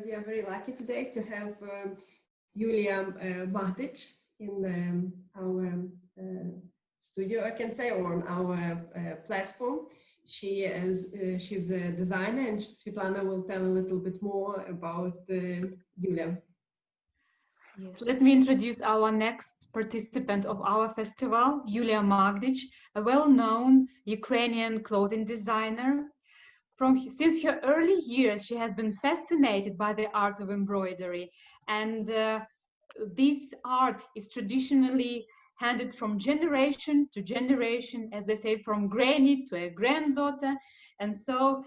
We are very lucky today to have Yuliya Magdych in our studio, I can say, or on our platform. She's a designer, and Svetlana will tell a little bit more about Yuliya. Yes, let me introduce our next participant of our festival, Yuliya Magdych, a well-known Ukrainian clothing designer. Since her early years, she has been fascinated by the art of embroidery, and this art is traditionally handed from generation to generation, as they say, from granny to a granddaughter. And so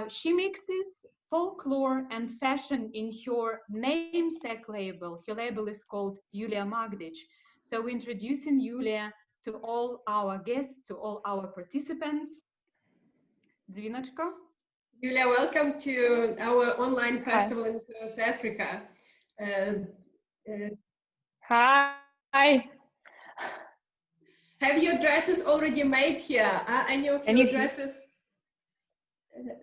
she mixes folklore and fashion in her namesake label. Her label is called Yuliya Magdych. So we're introducing Yuliya to all our guests, to all our participants. Dзвіночко. Yuliya, welcome to our online festival in South Africa. Hi. Have your dresses already made here? Any of your dresses?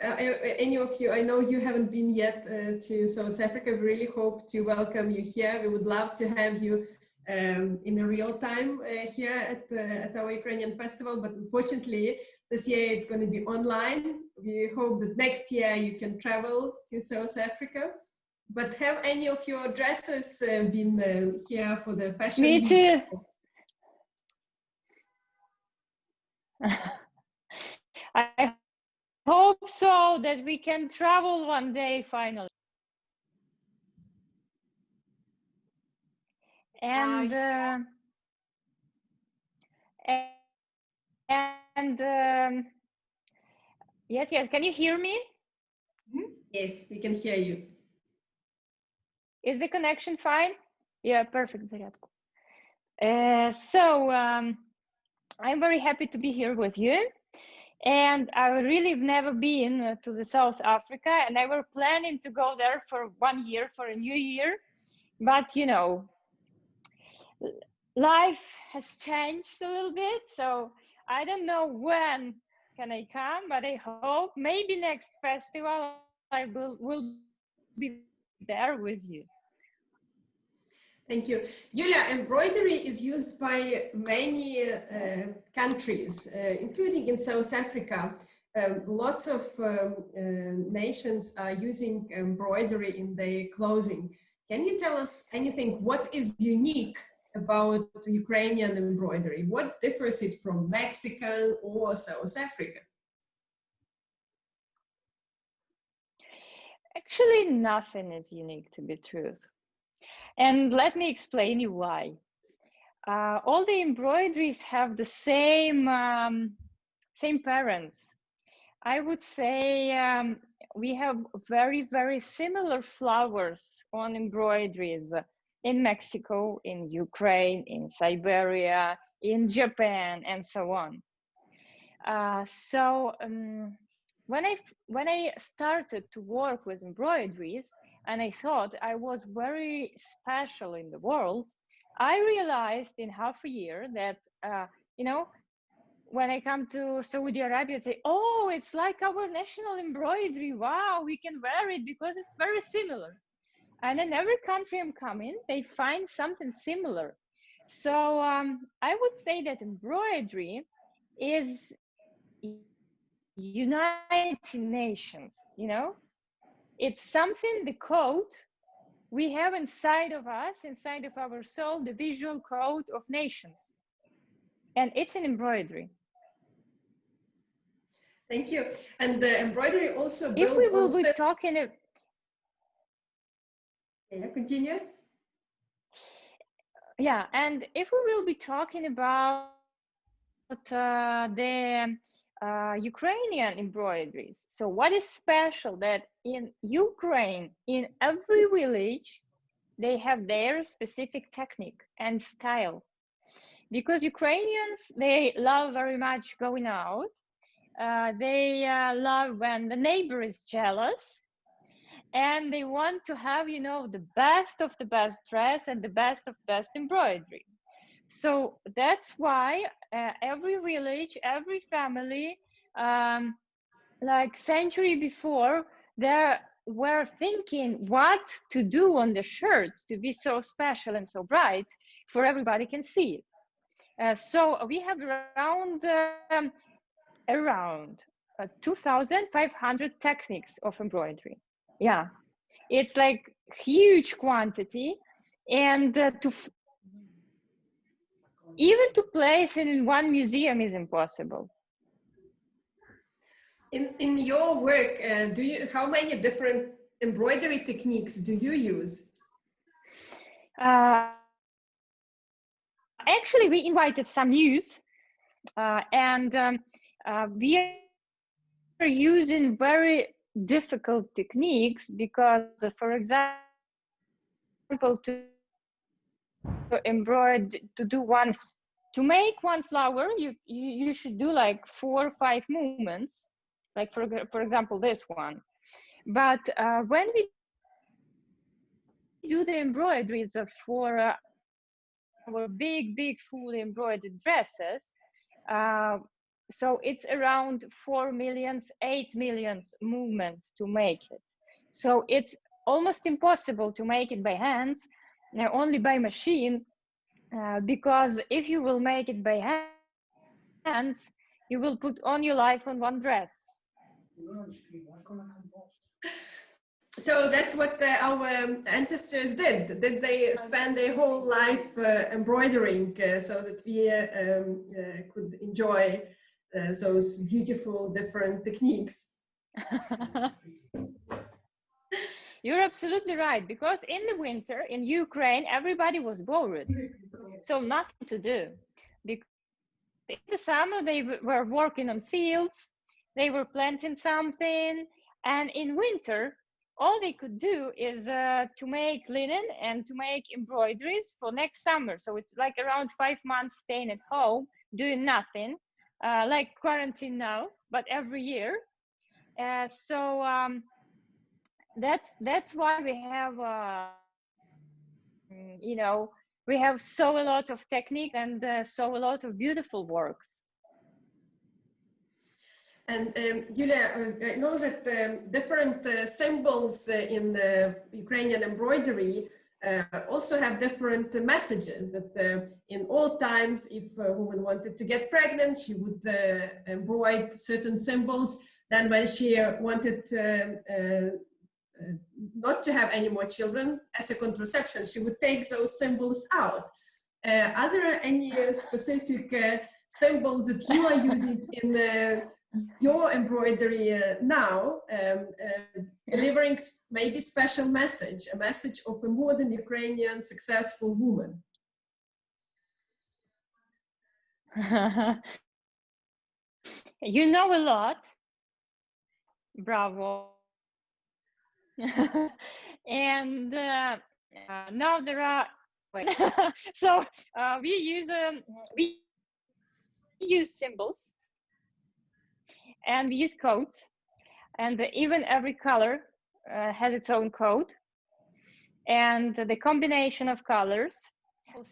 Any of you? I know you haven't been yet to South Africa. We really hope to welcome you here. We would love to have you in a real time here at our Ukrainian festival, but unfortunately this year it's going to be online. We hope that next year you can travel to South Africa. But have any of your dresses been here for the fashion Me week? too. I hope so, that we can travel one day finally. And yes, can you hear me? Yes, we can hear you. Is the connection fine? Yeah, perfect. So I'm very happy to be here with you. And I really have never been to the South Africa, and I were planning to go there for 1 year for a new year. But you know, life has changed a little bit, so I don't know when can I come, but I hope maybe next festival I will be there with you. Thank you. Yuliya, embroidery is used by many countries, including in South Africa. Lots of nations are using embroidery in their clothing. Can you tell us anything? What is unique about Ukrainian embroidery? What differs it from Mexican or South African? Actually, nothing is unique, to be truth. And let me explain you why. All the embroideries have the same parents. I would say we have very, very similar flowers on embroideries in Mexico, in Ukraine, in Siberia, in Japan, and so on. When I started to work with embroideries, and I thought I was very special in the world, I realized in half a year that, you know, when I come to Saudi Arabia, I say, oh, it's like our national embroidery. Wow, we can wear it because it's very similar. And in every country I'm coming, they find something similar. So I would say that embroidery is United Nations, you know? It's something, the code we have inside of us, inside of our soul, the visual code of nations. And it's an embroidery. Thank you. And the embroidery also built if we will be talking... Yeah, continue. Yeah, and if we will be talking about the Ukrainian embroideries. So what is special that in Ukraine, in every village, they have their specific technique and style. Because Ukrainians, they love very much going out. They love when the neighbor is jealous. And they want to have, you know, the best of the best dress and the best of best embroidery. So that's why every village, every family, like century before, there were thinking what to do on the shirt to be so special and so bright for everybody can see it. So we have around 2,500 techniques of embroidery. Yeah, it's like huge quantity, and even to place it in one museum is impossible. In your work, how many different embroidery techniques do you use? Actually, we invited some news, and we are using very difficult techniques because, for example, to embroider, to make one flower, you should do like 4 or 5 movements, like for example this one. But when we do the embroideries for our big full embroidered dresses, so it's around 4 millions, 8 millions movements to make it. So it's almost impossible to make it by hands, only by machine, because if you will make it by hands, you will put on your life on one dress. So that's what our ancestors did. Did they spend their whole life embroidering so that we could enjoy those beautiful different techniques? You're absolutely right, because in the winter in Ukraine, everybody was bored, so nothing to do. Because in the summer, they were working on fields, they were planting something, and in winter, all they could do is to make linen and to make embroideries for next summer. So it's like around 5 months staying at home, doing nothing, like quarantine now, but every year. That's why we have we have so a lot of technique and so a lot of beautiful works. And Yuliya, I know that different symbols in the Ukrainian embroidery also have different messages. That in old times, if a woman wanted to get pregnant, she would embroider certain symbols. Then when she wanted not to have any more children as a contraception, she would take those symbols out. Are there any specific symbols that you are using in your embroidery now, delivering maybe special message, a message of a modern Ukrainian successful woman? You know a lot. Bravo. And now there are so we use symbols, and we use codes, and even every color has its own code, and the combination of colors,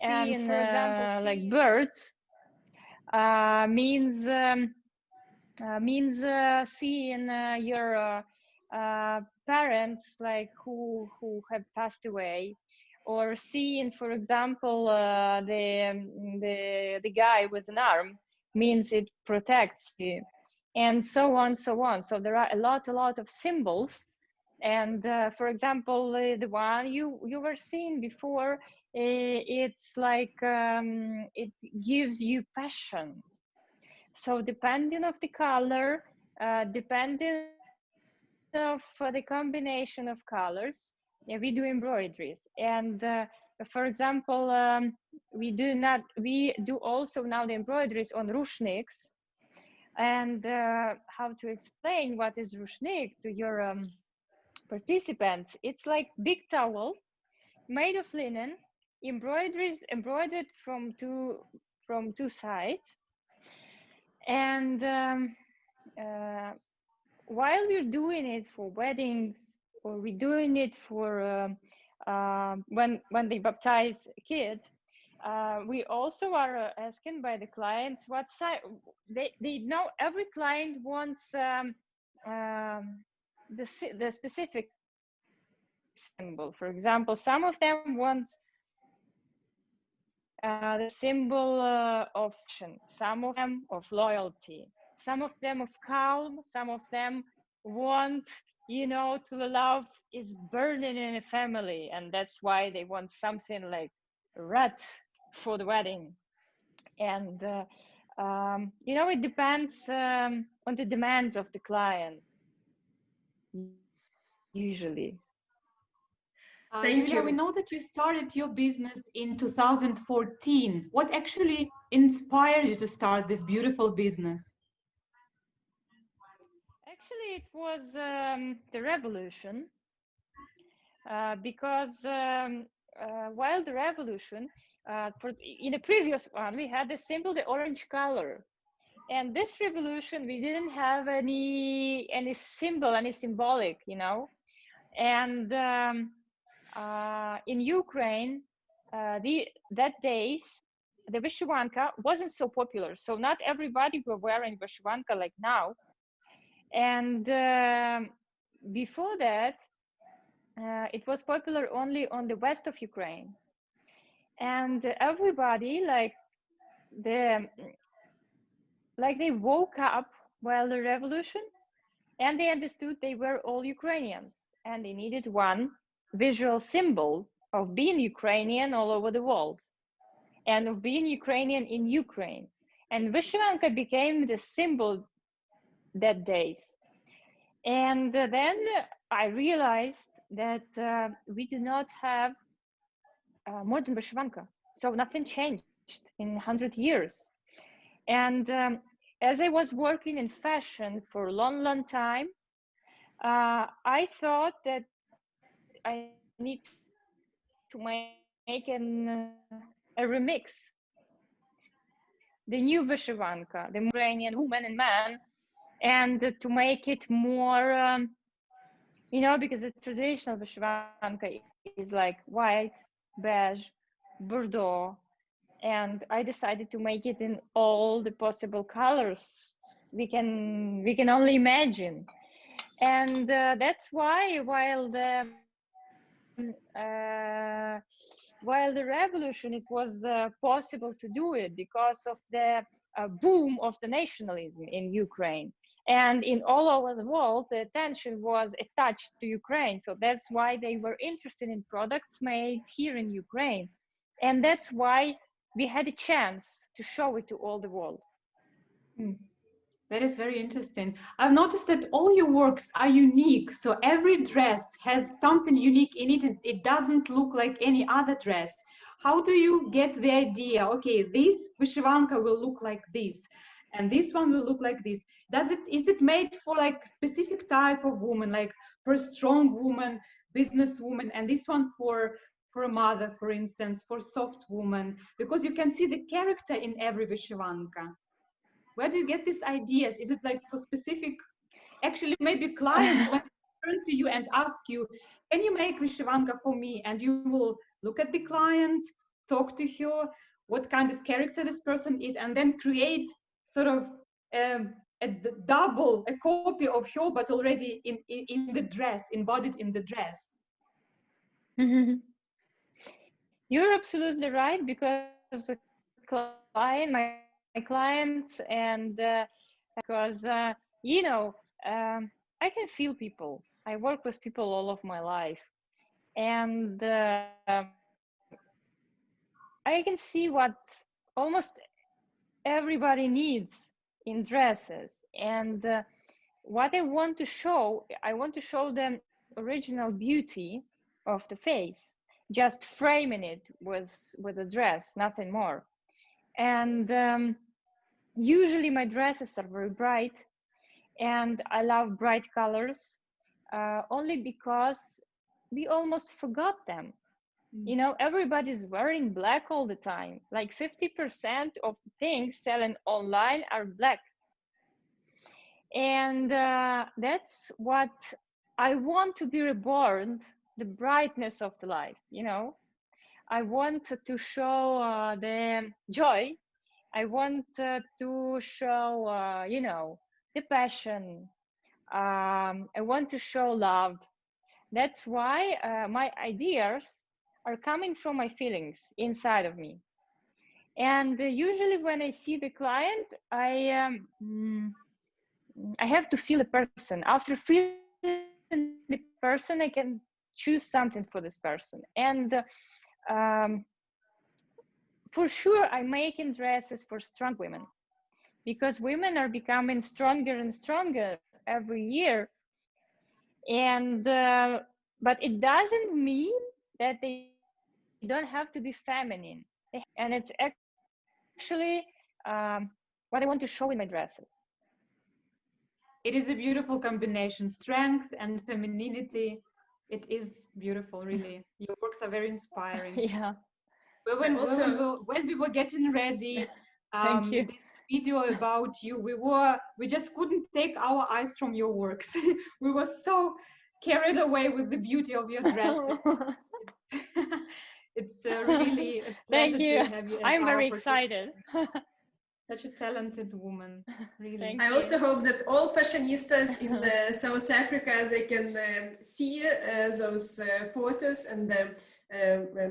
and for example, like birds means seeing your parents, like who have passed away, or seeing, for example, the guy with an arm means it protects you, and so on, so on. So there are a lot of symbols, and for example, the one you were seeing before, it's like it gives you passion. So depending of the color, depending of the combination of colors, we do embroideries. And for example, we do also now the embroideries on rushniks. And how to explain what is rushnik to your participants? It's like big towel made of linen, embroideries embroidered from two sides. And while we're doing it for weddings, or we're doing it for when they baptize a kid, we also are asking by the clients what size. They know every client wants the specific symbol. For example, some of them want the symbol of action, some of them of loyalty, some of them of calm, some of them want, you know, to the love is burning in a family, and that's why they want something like red for the wedding. And you know, it depends on the demands of the clients usually. Thank Yuliya, we you. know that you started your business in 2014. What actually inspired you to start this beautiful business? Actually, it was the revolution, because while the revolution, in the previous one, we had the symbol, the orange color. And this revolution, we didn't have any symbol, any symbolic, you know. And in Ukraine, that days, the Vyshyvanka wasn't so popular. So not everybody were wearing Vyshyvanka like now. And before that, it was popular only on the west of Ukraine. And everybody they woke up while the revolution, and they understood they were all Ukrainians, and they needed one visual symbol of being Ukrainian all over the world and of being Ukrainian in Ukraine. And Vyshyvanka became the symbol that days. And then I realized that we do not have modern Vyshyvanka. So nothing changed in 100 years. And as I was working in fashion for a long, long time, I thought that I need to make a remix. The new Vyshyvanka, the Ukrainian woman and man, and to make it more, you know, because the traditional Vyshyvanka is like white, beige, bordeaux, and I decided to make it in all the possible colors we can only imagine. And that's why while the revolution, it was possible to do it because of the boom of the nationalism in Ukraine. And in all over the world, the attention was attached to Ukraine. So that's why they were interested in products made here in Ukraine. And that's why we had a chance to show it to all the world. That is very interesting. I've noticed that all your works are unique. So every dress has something unique in it. It doesn't look like any other dress. How do you get the idea? Okay, this Vyshyvanka will look like this, and this one will look like this. Is it made for like specific type of woman, like for a strong woman, business woman, and this one for a mother, for instance, for soft woman? Because you can see the character in every Vyshyvanka. Where do you get these ideas? Is it like for specific, actually maybe clients when they turn to you and ask you, can you make Vyshyvanka for me? And you will look at the client, talk to her, what kind of character this person is, and then create sort of a copy of her, but already in the dress, embodied in the dress. You're absolutely right, because my clients, and because you know, I can feel people. I work with people all of my life, and I can see what almost everybody needs in dresses. And what I want to show them original beauty of the face, just framing it with a dress, nothing more. And usually my dresses are very bright, and I love bright colors, only because we almost forgot them. You know, everybody's wearing black all the time. Like 50% of things selling online are black. And that's what I want to be reborn, the brightness of the life, you know. I want to show the joy. I want to show, you know, the passion. I want to show love. That's why my ideas are coming from my feelings inside of me. And usually when I see the client, I have to feel the person. After feeling the person, I can choose something for this person. And for sure, I'm making dresses for strong women, because women are becoming stronger and stronger every year. And but it doesn't mean that they don't have to be feminine. And it's actually what I want to show in my dresses. It is a beautiful combination, strength and femininity. It is beautiful, really. Your works are very inspiring. Yeah. But when we were getting ready Thank you. this video about you, we just couldn't take our eyes from your works. We were so carried away with the beauty of your dresses. It's really a pleasure Thank you. to have you as I'm our very participant. excited. Such a talented woman, really. Thank I you. also hope that all fashionistas in South Africa, they can see those photos, and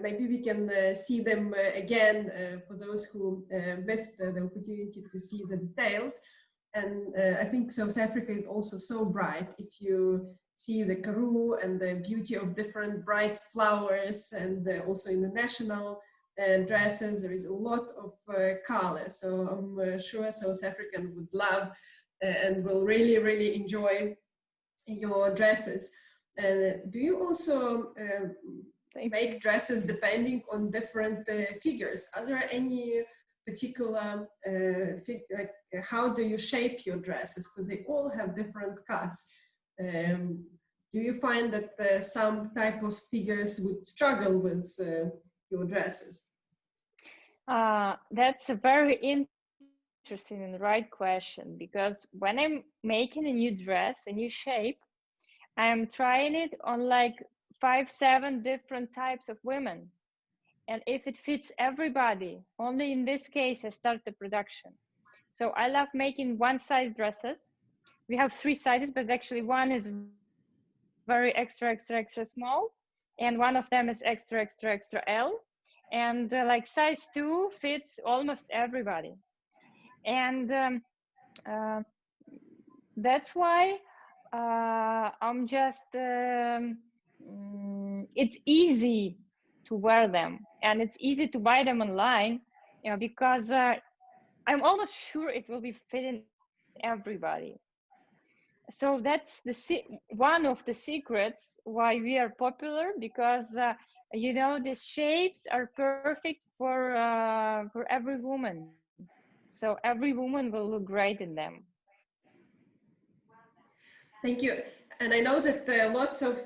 maybe we can see them again for those who missed the opportunity to see the details. And I think South Africa is also so bright. If you see the karoo and the beauty of different bright flowers, and also in the national dresses, there is a lot of color. So I'm sure South African would love and will really, really enjoy your dresses. Do you also make dresses depending on different figures? Are there any particular like how do you shape your dresses? Because they all have different cuts. Do you find that some type of figures would struggle with your dresses? That's a very interesting and right question, because when I'm making a new dress, a new shape, I'm trying it on like 5-7 different types of women. And if it fits everybody, only in this case, I start the production. So I love making one size dresses. We have 3 sizes, but actually one is very extra small. And one of them is extra L. And like size 2 fits almost everybody. And that's why I'm just, it's easy to wear them, and it's easy to buy them online, you know, because I'm almost sure it will be fitting everybody. So that's one of the secrets why we are popular, because you know, the shapes are perfect for every woman. So every woman will look great in them. Thank you. And I know that lots of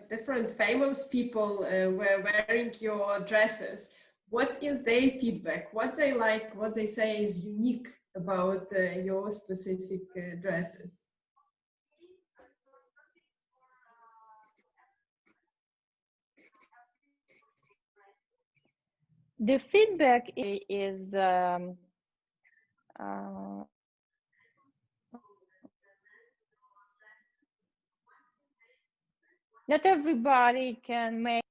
different famous people were wearing your dresses. What is their feedback? What they like, what they say is unique about your specific dresses? The feedback is not everybody can make,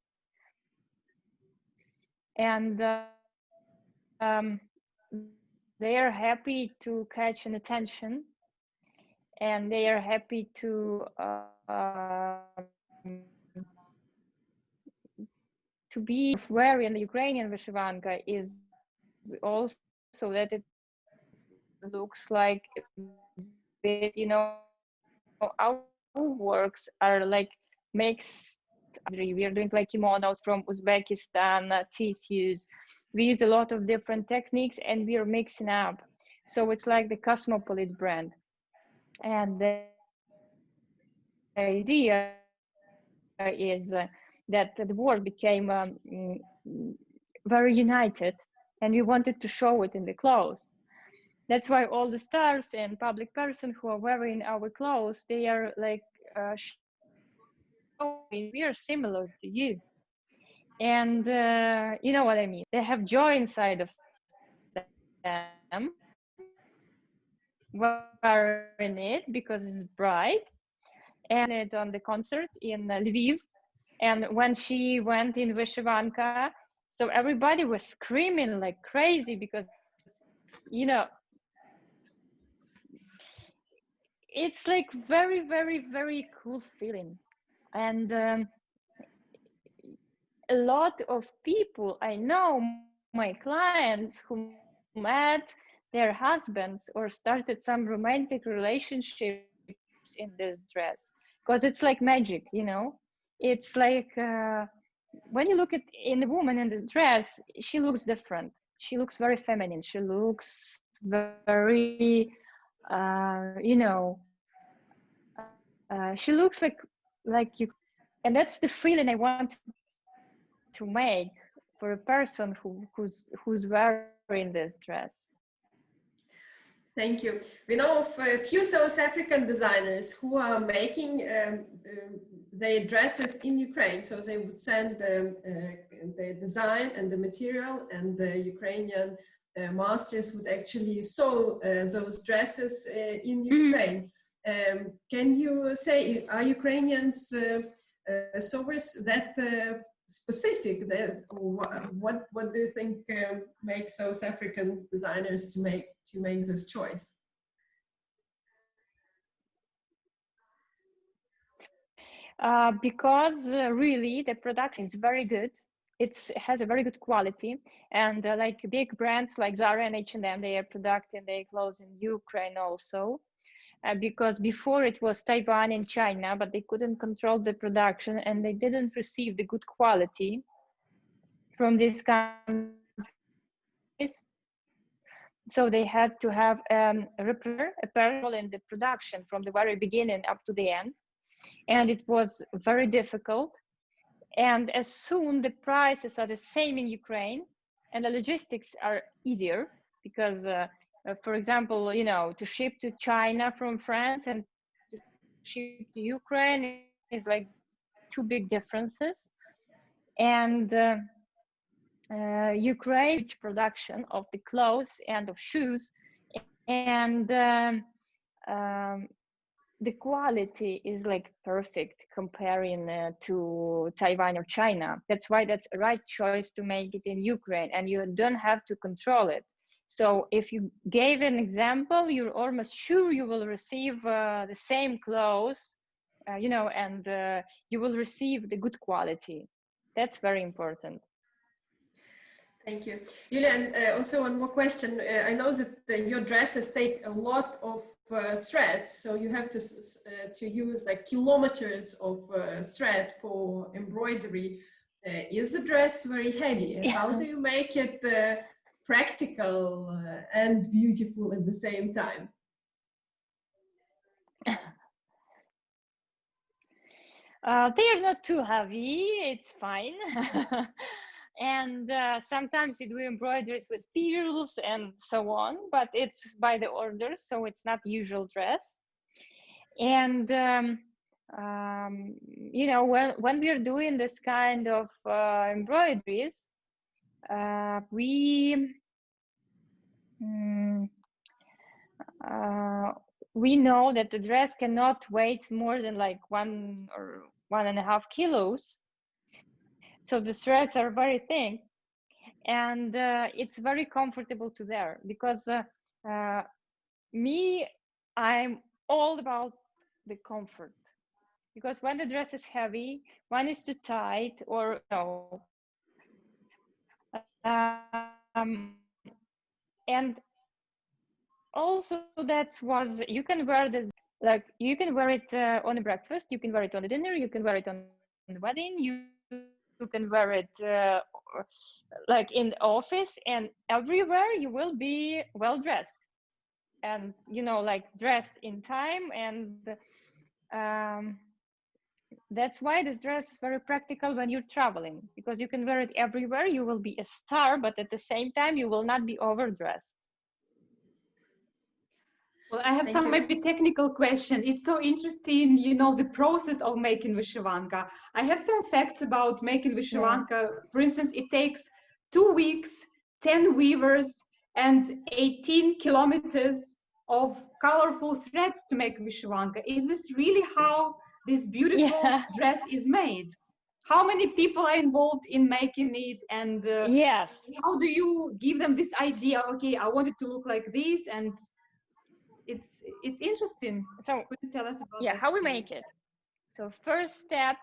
and they are happy to catch an attention, and they are happy to be wearing the Ukrainian Vyshyvanka is also that it looks like a bit, you know, our works are like mixed. We are doing like kimonos from Uzbekistan, tissues. We use a lot of different techniques, and we are mixing up. So it's like the cosmopolite brand. And the idea is that the world became very united, and we wanted to show it in the clothes. That's why all the stars and public person who are wearing our clothes, they are like showing we are similar to you. And you know what I mean? They have joy inside of them wearing it because it's bright. and it on the concert in Lviv. And when she went in Vyshyvanka, so everybody was screaming like crazy because, you know, it's like very, very, very cool feeling. And a lot of people I know, my clients who met their husbands or started some romantic relationships in this dress, because it's like magic, you know. It's like when you look at in the woman in the dress, she looks different. She looks very feminine. She looks very, you know, she looks like you, and that's the feeling I want to make for a person who's wearing this dress. Thank you. We know of a few South African designers who are making their dresses in Ukraine. So they would send the design and the material, and the Ukrainian masters would actually sew those dresses in Ukraine. Can you say, are Ukrainians sewers that specific? That what do you think makes South African designers to make this choice? Because really the production is very good. It has a very good quality, and like big brands like Zara and H&M, they are producing their clothes in Ukraine also. Because before it was Taiwan and China, but they couldn't control the production and they didn't receive the good quality from these countries. So they had to have a parallel in the production from the very beginning up to the end. And it was very difficult. And as soon the prices are the same in Ukraine and the logistics are easier, because for example, you know, to ship to China from France and to ship to Ukraine is like two big differences. And Ukraine production of the clothes and of shoes, and the quality is like perfect comparing to Taiwan or China. That's why that's a right choice to make it in Ukraine, and you don't have to control it. So if you gave an example, you're almost sure you will receive the same clothes, you know, and you will receive the good quality. That's very important. Thank you. Yuliya, and also one more question. I know that your dresses take a lot of threads, so you have to use like kilometers of thread for embroidery. Is the dress very heavy? Yeah. How do you make it practical and beautiful at the same time? They are not too heavy, it's fine. And sometimes you do embroideries with pearls and so on, but it's by the order, so it's not usual dress. And you know, when we are doing this kind of embroideries, we know that the dress cannot weigh more than like 1 or 1.5 kilos. So the threads are very thin, and it's very comfortable to wear, because I'm all about the comfort. Because when the dress is heavy, one is too tight, or no, and also that was, you can wear the, like you can wear it on a breakfast, you can wear it on a dinner, you can wear it on the wedding, you can wear it like in the office, and everywhere you will be well dressed, and you know, like dressed in time. And that's why this dress is very practical when you're traveling, because you can wear it everywhere. You will be a star, but at the same time you will not be overdressed. Well, I have some maybe technical question. It's so interesting, you know, the process of making Vyshyvanka. I have some facts about making Vyshyvanka. Yeah. For instance, it takes 2 weeks, 10 weavers, and 18 kilometers of colorful threads to make Vyshyvanka. Is this really how this beautiful dress is made. How many people are involved in making it, and Yes. how do you give them this idea? Okay, I want it to look like this, and it's interesting. So Could you tell us about yeah, that, how we please? make it. So first step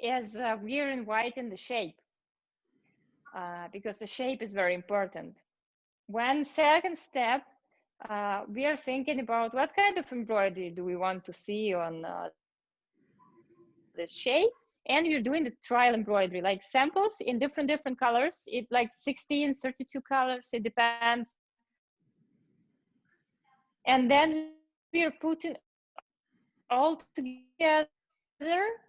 is we're inviting the shape because the shape is very important. One second step, we are thinking about what kind of embroidery do we want to see on this shape, and we're doing the trial embroidery, like samples in different colors. It like 16, 32 colors, it depends. And then we are putting all together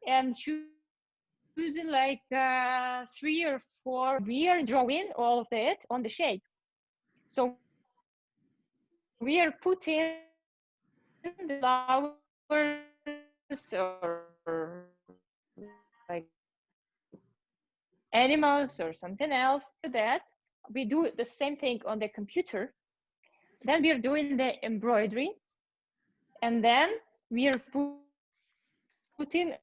and choosing like 3 or 4. We are drawing all of it on the shape. So we are putting the flowers or like animals or something else to that. We do the same thing on the computer. Then we are doing the embroidery, and then we are putting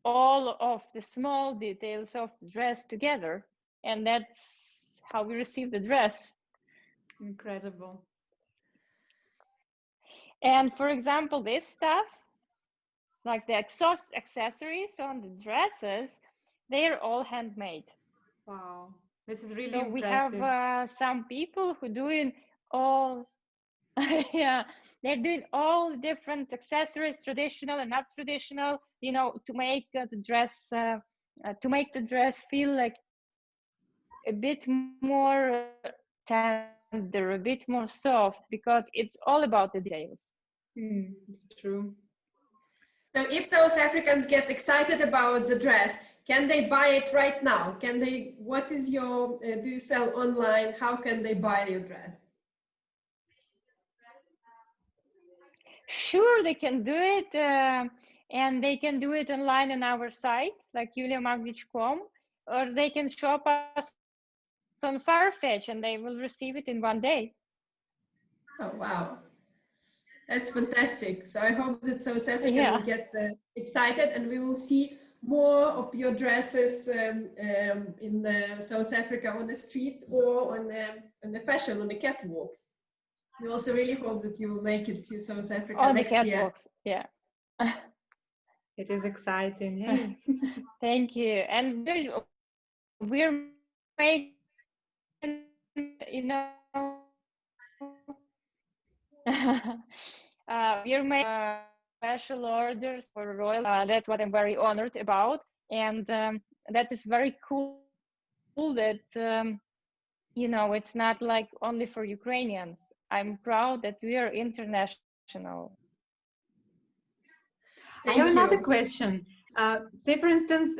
all of the small details of the dress together, and that's how we receive the dress. Incredible. And for example, this stuff, like the exhaust accessories on the dresses, they are all handmade. Wow, this is really So we impressive. have some people who doing all yeah, they're doing all different accessories, traditional and not traditional, you know, to make the dress feel like a bit more tender, a bit more soft, because it's all about the details. It's true. So if South Africans get excited about the dress, can they buy it right now? Can they, what is your, do you sell online? How can they buy your dress? Sure, they can do it, and they can do it online on our site, like yuliamagdych.com, or they can shop us on Farfetch, and they will receive it in 1 day. Oh, wow. That's fantastic. So I hope that South Africa will get excited, and we will see more of your dresses in South Africa on the street or on the fashion, on the catwalks. We also really hope that you will make it to South Africa on next the year. catwalks. Yeah. It is exciting. Hey. Thank you. And we're making, you know, we're making special orders for royal. That's what I'm very honored about, and that is very cool. That you know, it's not like only for Ukrainians. I'm proud that we are international. I have another question. Say, for instance,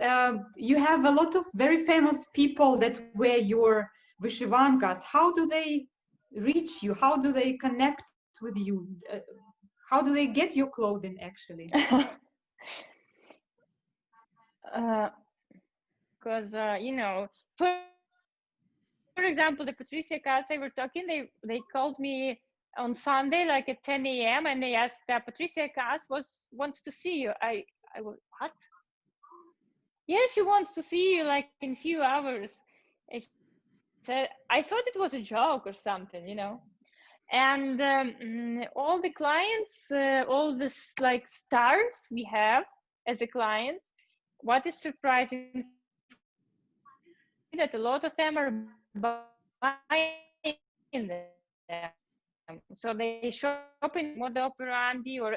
you have a lot of very famous people that wear your Vyshyvankas. How do they reach you? How do they connect with you? How do they get your clothing, actually? Because you know, for example, the Patricia Cass I were talking, they called me on Sunday, like at 10 a.m. and they asked that Patricia Cass wants to see you. I was, what? Yes, she wants to see you like in a few hours. I said, I thought it was a joke or something, you know. And all the clients, all this like stars we have as a client, what is surprising that a lot of them are buying them. So they shop in Moda Operandi or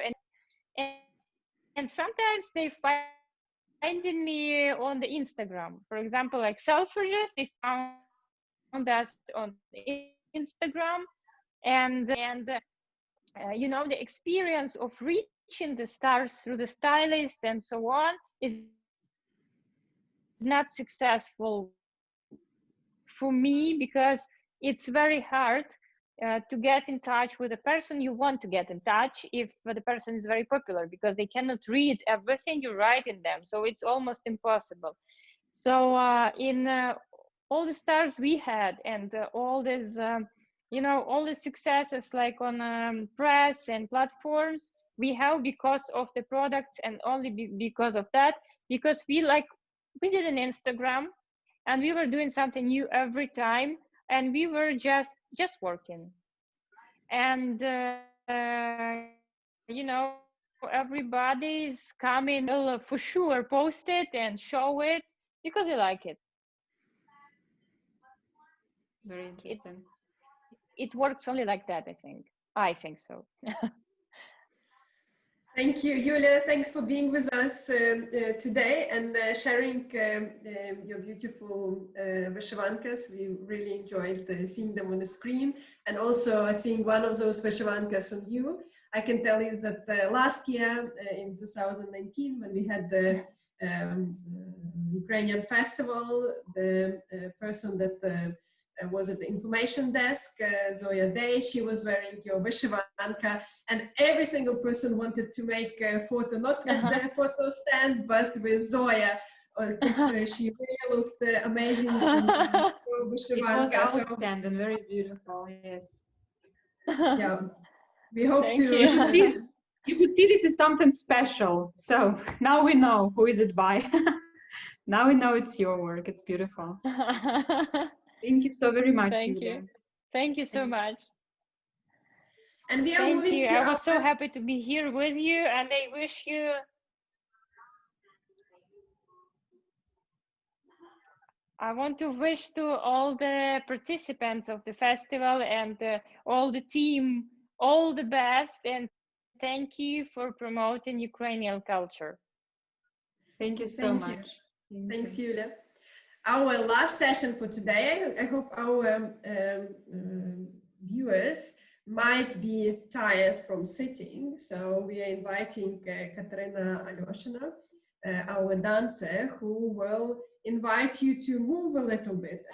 and sometimes they find me on the Instagram. For example, like Selfridges, they found us on Instagram, and you know, the experience of reaching the stars through the stylist and so on is not successful for me, because it's very hard to get in touch with the person you want to get in touch if the person is very popular, because they cannot read everything you write in them, so it's almost impossible. So in all the stars we had, and all this you know, all the successes like on press and platforms, we have because of the products, and only because of that, because we did an Instagram and we were doing something new every time, and we were just working. And you know, everybody's coming, will for sure post it and show it because they like it. Very interesting. It works only like that, I think so. Thank you, Yuliya. Thanks for being with us today and sharing your beautiful Vyshyvankas. We really enjoyed seeing them on the screen, and also seeing one of those Vyshyvankas on you. I can tell you that last year, in 2019, when we had the Ukrainian Festival, the person that was at the information desk, Zoya Day, she was wearing your Vyshyvanka, and every single person wanted to make a photo, not at the photo stand, but with Zoya, because she really looked amazing in your Vyshyvanka. It was outstanding, very beautiful, yes. Yeah, we hope Thank to... You could see this is something special. So now we know who is it by. Now we know it's your work. It's beautiful. Thank you so very much, Thank Yuliya. you. Thank you so much. And we are Thank moving you. to... I was so happy to be here with you, and I wish you... I want to wish to all the participants of the festival and all the team all the best, and thank you for promoting Ukrainian culture. Thank you so much. Thanks, Yuliya. Our last session for today, I hope our viewers might be tired from sitting, so we are inviting Katerina Alyoshina, our dancer, who will invite you to move a little bit.